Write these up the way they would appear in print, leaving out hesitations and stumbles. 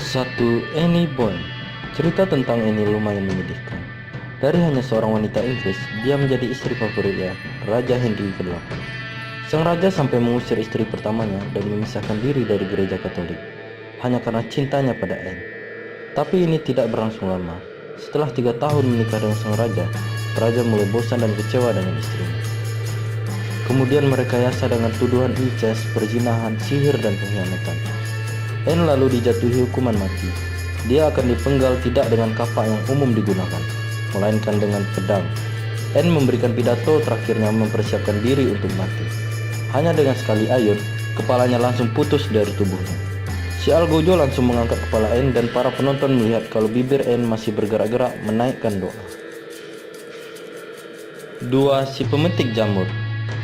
1. Anne Boleyn. Cerita tentang Anne lumayan menyedihkan. Dari hanya seorang wanita Inggris, dia menjadi istri favoritnya, Raja Henry ke-8. Sang raja sampai mengusir istri pertamanya dan memisahkan diri dari gereja Katolik, hanya karena cintanya pada Anne. Tapi ini tidak berlangsung lama. Setelah 3 tahun menikah dengan sang raja mulai bosan dan kecewa dengan istrinya. Kemudian merekayasa dengan tuduhan incest, perzinahan, sihir, dan pengkhianatan. Anne lalu dijatuhi hukuman mati. Dia akan dipenggal tidak dengan kapak yang umum digunakan, melainkan dengan pedang. Anne memberikan pidato terakhirnya mempersiapkan diri untuk mati. Hanya dengan sekali ayun, kepalanya langsung putus dari tubuhnya. Si Algojo langsung mengangkat kepala Anne dan para penonton melihat kalau bibir Anne masih bergerak-gerak menaikkan doa. 2. Si pemetik jamur.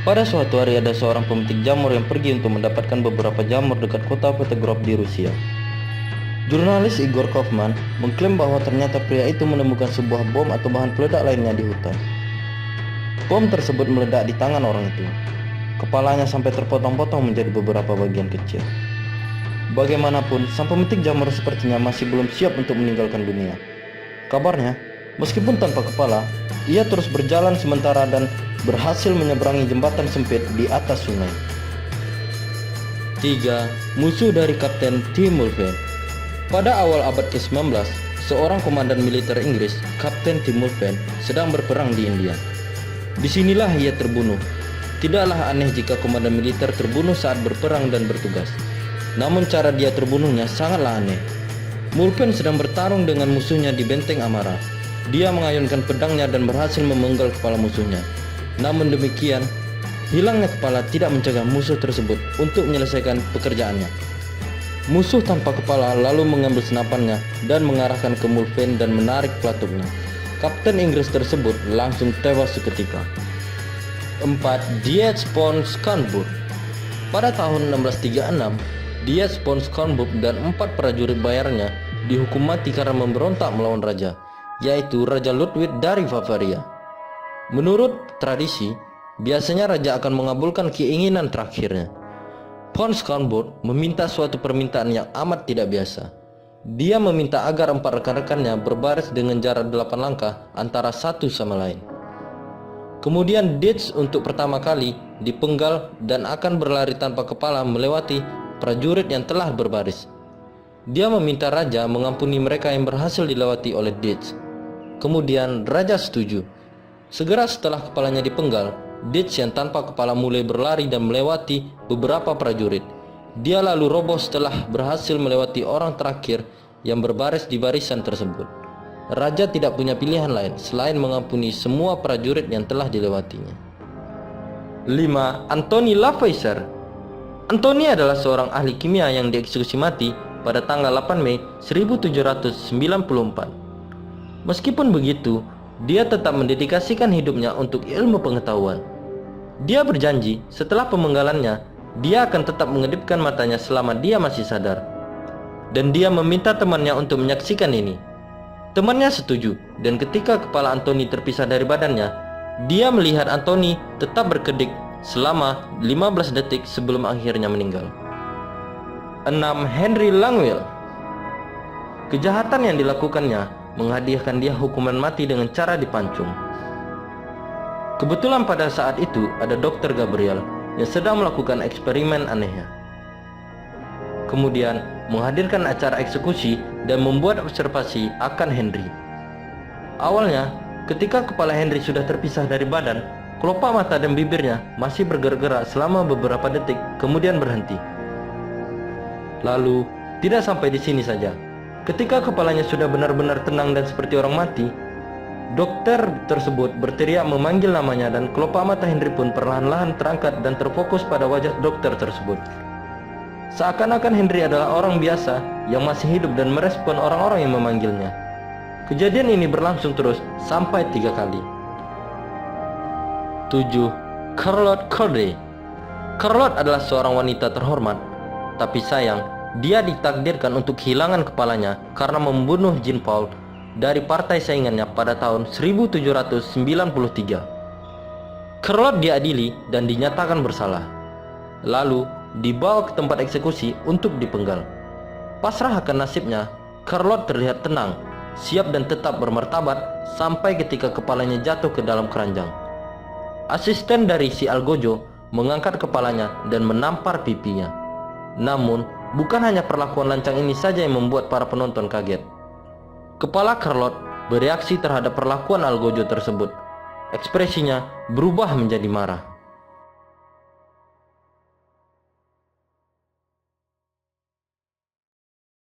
Pada suatu hari ada seorang pemetik jamur yang pergi untuk mendapatkan beberapa jamur dekat kota Petrograd di Rusia. Jurnalis Igor Kaufman mengklaim bahwa ternyata pria itu menemukan sebuah bom atau bahan peledak lainnya di hutan. Bom tersebut meledak di tangan orang itu. Kepalanya sampai terpotong-potong menjadi beberapa bagian kecil. Bagaimanapun, sang pemetik jamur sepertinya masih belum siap untuk meninggalkan dunia. Kabarnya, meskipun tanpa kepala, ia terus berjalan sementara dan berhasil menyeberangi jembatan sempit di atas sungai. 3. Musuh dari Kapten Tim Mulvaney. Pada awal abad ke-19, seorang komandan militer Inggris, Kapten Tim Mulvaney, sedang berperang di India. Disinilah ia terbunuh. Tidaklah aneh jika komandan militer terbunuh saat berperang dan bertugas. Namun cara dia terbunuhnya sangatlah aneh. Mulvaney sedang bertarung dengan musuhnya di benteng Amara. Dia mengayunkan pedangnya dan berhasil memenggal kepala musuhnya. Namun demikian, hilangnya kepala tidak mencegah musuh tersebut untuk menyelesaikan pekerjaannya. Musuh tanpa kepala lalu mengambil senapannya dan mengarahkan ke Mulvaney dan menarik pelatuknya. Kapten Inggris tersebut langsung tewas seketika. 4. Dietz von Scharnburg. Pada tahun 1636, Dietz von Scharnburg dan 4 prajurit bayarnya dihukum mati karena memberontak melawan raja, yaitu Raja Ludwig dari Bavaria. Menurut tradisi, biasanya raja akan mengabulkan keinginan terakhirnya. Von Scharnburg meminta suatu permintaan yang amat tidak biasa. Dia meminta agar 4 rekan-rekannya berbaris dengan jarak 8 langkah antara satu sama lain. Kemudian Dietz untuk pertama kali dipenggal dan akan berlari tanpa kepala melewati prajurit yang telah berbaris. Dia meminta raja mengampuni mereka yang berhasil dilewati oleh Dietz. Kemudian raja setuju. Segera setelah kepalanya dipenggal, Dietz yang tanpa kepala mulai berlari dan melewati beberapa prajurit. Dia lalu roboh setelah berhasil melewati orang terakhir yang berbaris di barisan tersebut. Raja tidak punya pilihan lain selain mengampuni semua prajurit yang telah dilewatinya. 5. Antoni Lavoisier. Antoni adalah seorang ahli kimia yang dieksekusi mati pada tanggal 8 Mei 1794. Meskipun begitu, dia tetap mendedikasikan hidupnya untuk ilmu pengetahuan. Dia berjanji setelah pemenggalannya, dia akan tetap mengedipkan matanya selama dia masih sadar. Dan dia meminta temannya untuk menyaksikan ini. Temannya setuju, dan ketika kepala Antoni terpisah dari badannya, dia melihat Antoni tetap berkedip selama 15 detik sebelum akhirnya meninggal. 6. Henry Langwell. Kejahatan yang dilakukannya menghadiahkan dia hukuman mati dengan cara dipancung. Kebetulan pada saat itu ada Dr. Gabriel yang sedang melakukan eksperimen anehnya. Kemudian menghadirkan acara eksekusi dan membuat observasi akan Henry. Awalnya, ketika kepala Henry sudah terpisah dari badan, kelopak mata dan bibirnya masih bergerak-gerak selama beberapa detik, kemudian berhenti. Lalu, tidak sampai di sini saja. Ketika kepalanya sudah benar-benar tenang dan seperti orang mati, dokter tersebut berteriak memanggil namanya dan kelopak mata Henry pun perlahan-lahan terangkat dan terfokus pada wajah dokter tersebut. Seakan-akan Henry adalah orang biasa yang masih hidup dan merespon orang-orang yang memanggilnya. Kejadian ini berlangsung terus sampai 3 kali. 7. Charlotte Corday. Charlotte adalah seorang wanita terhormat, tapi sayang, dia ditakdirkan untuk kehilangan kepalanya karena membunuh Jean Paul dari partai saingannya pada tahun 1793. Charlotte diadili dan dinyatakan bersalah. Lalu dibawa ke tempat eksekusi untuk dipenggal. Pasrah akan nasibnya, Carlot terlihat tenang, siap dan tetap bermartabat sampai ketika kepalanya jatuh ke dalam keranjang. Asisten dari si Algojo mengangkat kepalanya dan menampar pipinya. Namun, bukan hanya perlakuan lancang ini saja yang membuat para penonton kaget. Kepala Carlot bereaksi terhadap perlakuan Algojo tersebut. Ekspresinya berubah menjadi marah.